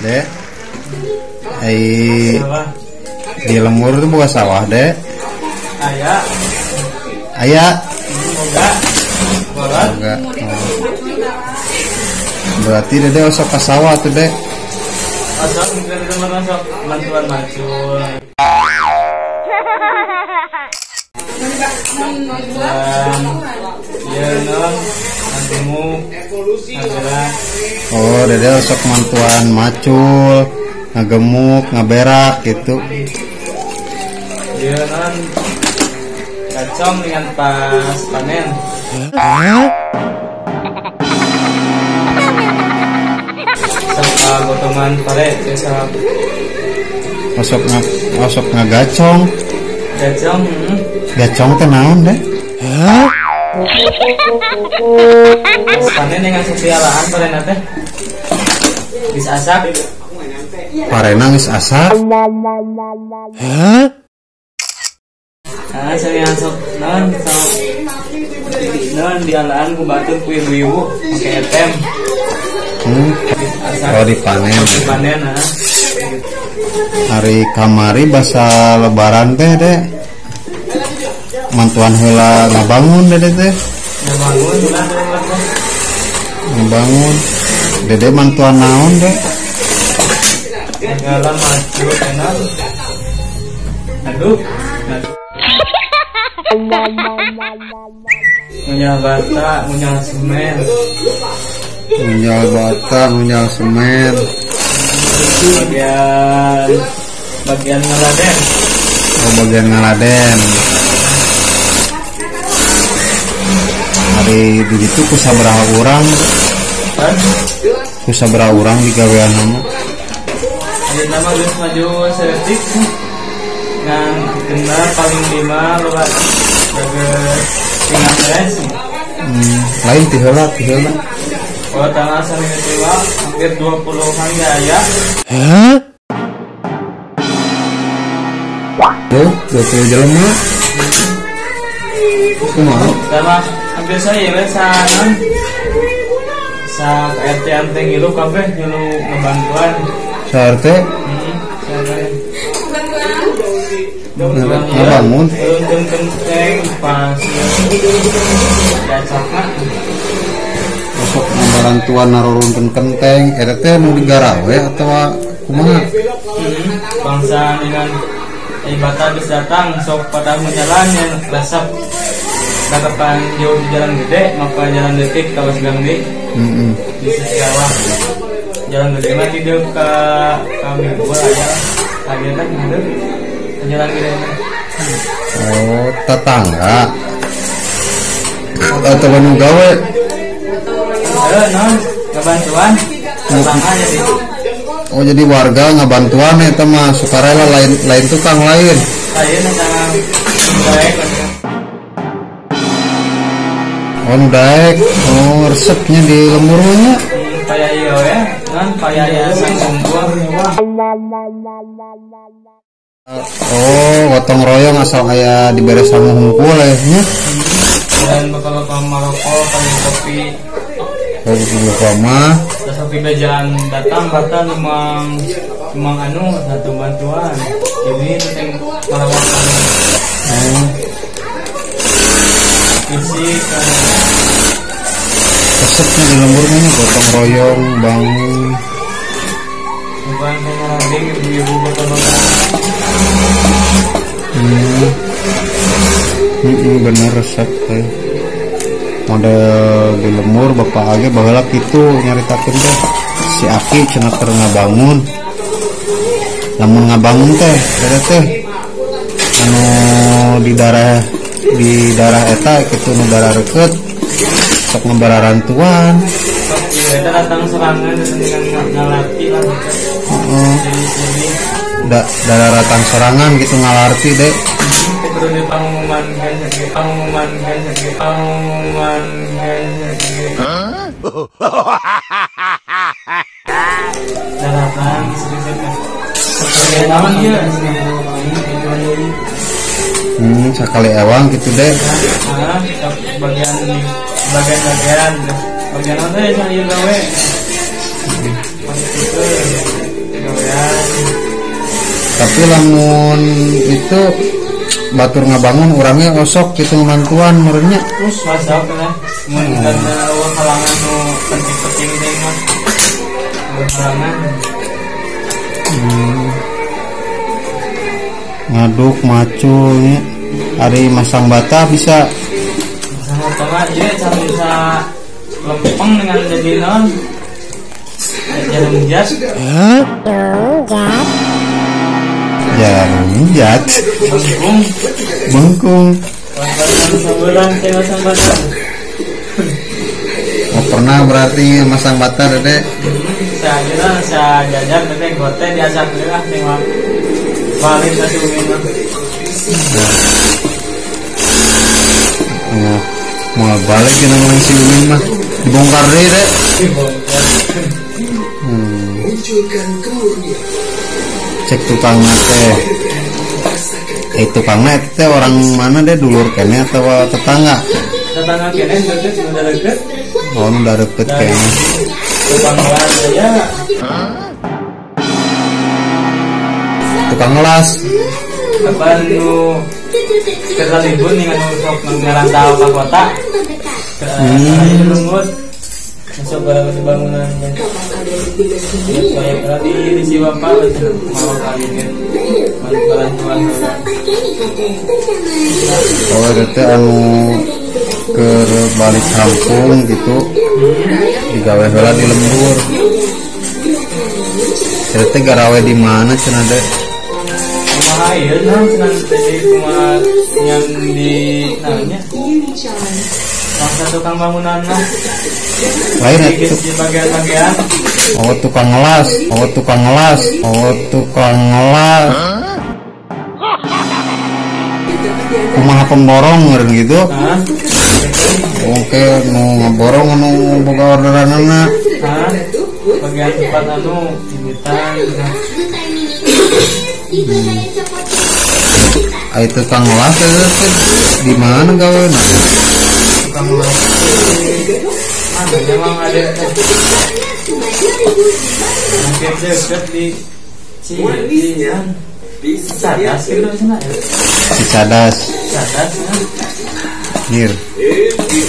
Dek. Di lembur itu bukan sawah, Dek. Ayah. Ayah. Enggak. Berarti Dede osok ke sawah tuh, Dek. Osok teman-teman sok bantuan macul. Iya non, nantimu ngaberak. Oh, Dede osok mantuan macul, ngagemuk, ngaberak gitu. Iya non, kacong dengan pas panen. Serta potongan pare biasa. Osok ngagacong. Gacong. Gacong teh naon, Dek? Panen dengan sosialaan parena teh. Bisa asak. Parena geus asak. Nah, saya masuk non dialaan ku batur ku ibu-ibu pakai etem. Oh, dipanen. Dipanen nah. Hari kamari basa lebaran teh, Dek. Mantuan heula ngabangun, Dede teh. Ngabangun ulah teh. Ngabangun. Dede mantuan naon, Dek? Ngagalan maju enak. Aduh. Ngunyah bata, ngunyah semen. Ngunyah bata, ngunyah semen. Bagian ngaladen. Oh, bagian ngaladen. Hari begitu ku sabaraha urang? Ku sabaraha urang di gawean nama? Hari nama geus maju seretik. Ngan kena paling 5 lewat bagus tinggal beres. Lain tiheula. Oh, tanggal 1 hampir 20-an ya. Tuh, 20 jelema. Kumaha? Sama hampir saya wesanan. Sa RT anteng ngilu kabeh ngilu ngebantuan. Sa RT? Ngebangun. Turun kenteng pas gacakna. Masuk ngabarantuan narurunkeun kenteng, RT nu digarawe atawa kumaha? Bangsa dengan ibata geus datang sok pada menjalan yang resep. Dakapan jauh di jalan gede, maka jalan detik kalau segang di sisi bawah. Jalan gede mah tidak ke kami gua aja. Lagi kan ada jalan gede. Oh, tetangga. Atau nu gawe? Non, kebantuan. Tetangga jadi. Oh, jadi warga ngabantuan eta mah sukarela lain tukang lain. Lain tentang baik. Oh, nu daek. Oh, resepnya di lemburnya. Kayak iya ya, kan kayak yayasan kumpul. Oh, gotong royong asal aya diberes sama hungkul nya. Dan bapak-bapak Maroko paling kopi. Oh, buka mah. Terus kopi bejaan datang memang anu satu bantuan. Ini tentang merawatkan. Isi Resepnya di lemburnya gotong royong bangun. bukan pengelola ibu-ibu bapak-bapak. Bener resep teh. Model di lemur bapak age baheula kitu nyaritakeun teh. Si Aki cenah keur ngabangun. Lamun ngabangun teh, beda teh. Anu di daerah eta kitu nu daerah reukeut sok ngabararantuan. Iya, kita datang serangan dengan ngalarti lah. Daerah datang serangan gitu ngalarti deh. Terus di pengumuman daratan naon ieu Sakali ewang gitu deh. bagian apa ya saya gawe gawean. Tapi lamun itu batur ngabangun orangnya osok gitu mantuan merenya. Terus masak lah. Mun karena halangan nu penting-penting teh mah. Halangan. Ngaduk maculnya. Hari masang bata bisa. Masang bata mah ieu can bisa lempeng dengan jadi non. Jarum jas. Jarum jat. Bengkung. Sebulan teh masang bata. Oh, pernah berarti masang bata Dede? Saya jajar Dede gote diasak lah tengok. Balik satu minggu. Oh, mau balik ke namanya si Umin mah dibongkar deh Dek. Cek tukangnya teh. Tukangnya teh orang mana deh, dulur kene atau tetangga? Tetangga kene deket, udah deket. Oh, udah deket kayaknya. Tukang gelas aja. Tukang gelas. Kapan lu kerja libur nih kan untuk ngerantau ke kota. Lembut. Masuk ke bangunan. Kayak tadi di si bapak mau kali ini. Bantuan. Oh, itu anu ke balik kampung gitu. Digawe heula di lembur. Cerita garawe di mana cenah Dek? Rumah air nanti rumah yang di namanya masa tukang bangunan lah. Lain itu di bagian-bagian. Oh, tukang ngelas. Kumaha pemborong ngeureun gitu. Oke, nu ngaborong nu boga orderanana. Bagian tempat anu imitan. Ai tukang ngelas teh di mana gaweuna? Tukang las. Memang ada. Mungkin dekat di Cian. Cadas gitu sana ya. Cadas. Cadas. Hir.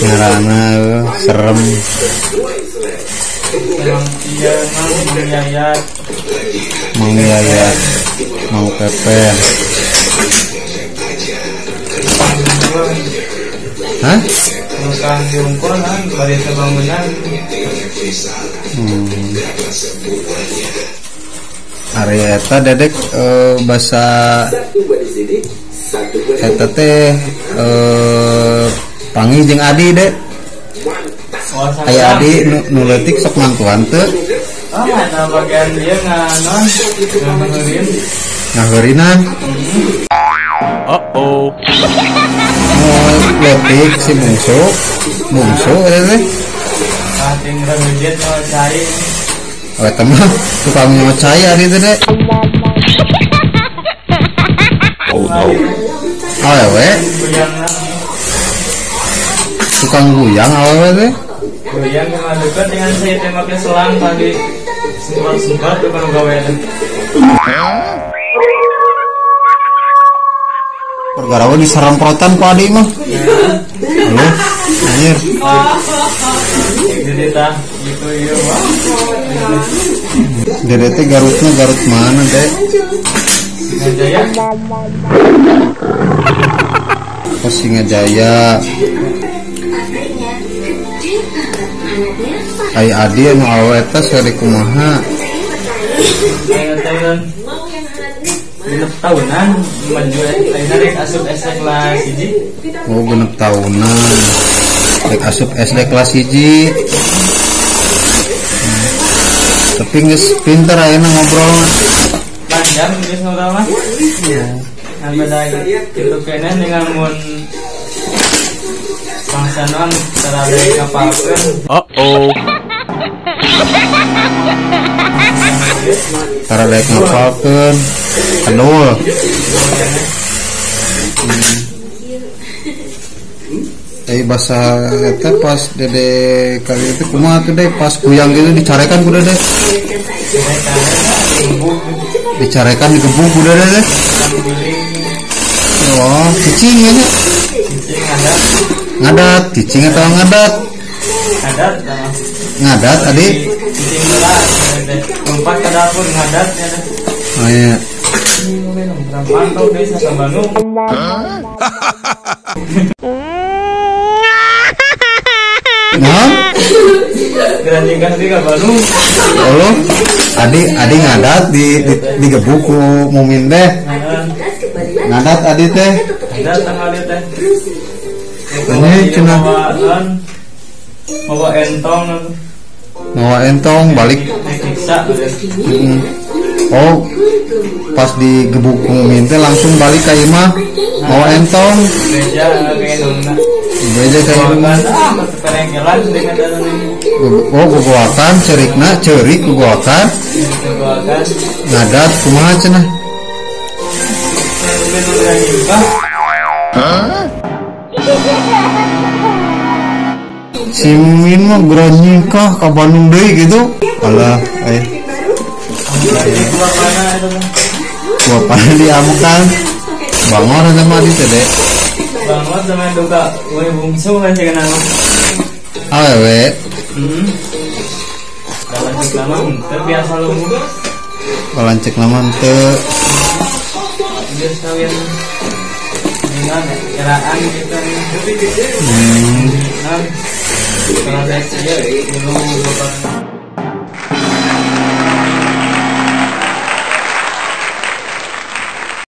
Ngaranna serem. Memang iya Mengyayat. Mau peper. Hah? Bukan jungkol kan, balik ke bangunan. Area eta Dedek bahasa eta teh Pangi jeung Adi Dek. Aya Adi nu leutik sok mantuan teu? Oh, eta bagian dia Ngaheurinan. Oh, leutik si bungsu eta teh. Tinggal ngejit mau cari. Oh, eta mah tukang nyocai Adi teh Dek. Oh, awewe. Tukang guyang awewe teh. Guyang cuma dekat dengan saya tembaknya selang tadi. Sempat tukang gawean. Pergarawa diseremprotan ku Adi mah. Halo, anjir. Jadi tah gitu ieu mah. Dede teh Garutna Garut mana Dek? Ngajaya. Oh, Singajaya. Ai Adi anu awewe teh sare kumaha? Genep tahunan menjual rek asup SD kelas 1. Oh, genep tahunan. Rek asup SD kelas 1. Tapi geus pinter ayeuna ngobrol. Panjang geus ngobrol mah. Iya. Nah, beda kitu kene dengan mun pangsanan tarabe kapalkeun. Tarabe ngapalkeun. Aduh. bahasa eta pas dede kali itu kumaha tuh deh pas kuyang gitu dicarekan ku dede. Dicarekan digebuk ku dede deh. Oh, cicing ya. Ngadat, cicing atau ngadat? Ngadat adik. Cicing lah, lompat ke dapur ngadat ya. Oh iya. Pantau desa ke Bandung. Nah, Keranjingan di ke Bandung. oh, adik ngadat digebuk ku Mumin teh. Ngadat adik teh. Ngadat tanggal teh. Ini cina bawa entong. Bawa entong balik. Disiksa. Oh, pas digebuk ku Mumin teh langsung balik ka imah. Bawa entong. Beja kayak dongna. Beja ka imah. Perengkelan dengan dalam ini. Oh, gugoakan cerikna, cerik gugoakan. Gugoakan. Ngadat kumaha cenah? Si Mumin mah geura nikah ka Bandung deui gitu. Alah, Bapaknya diamukan. Bangor sama di teh. Bangor sama duka, we bungsu kan sih kenal. Awewe. Dalam lama terbiasa lu. Balancek lama teu. Biasa yang dengan keraan kita. Kalau saya dulu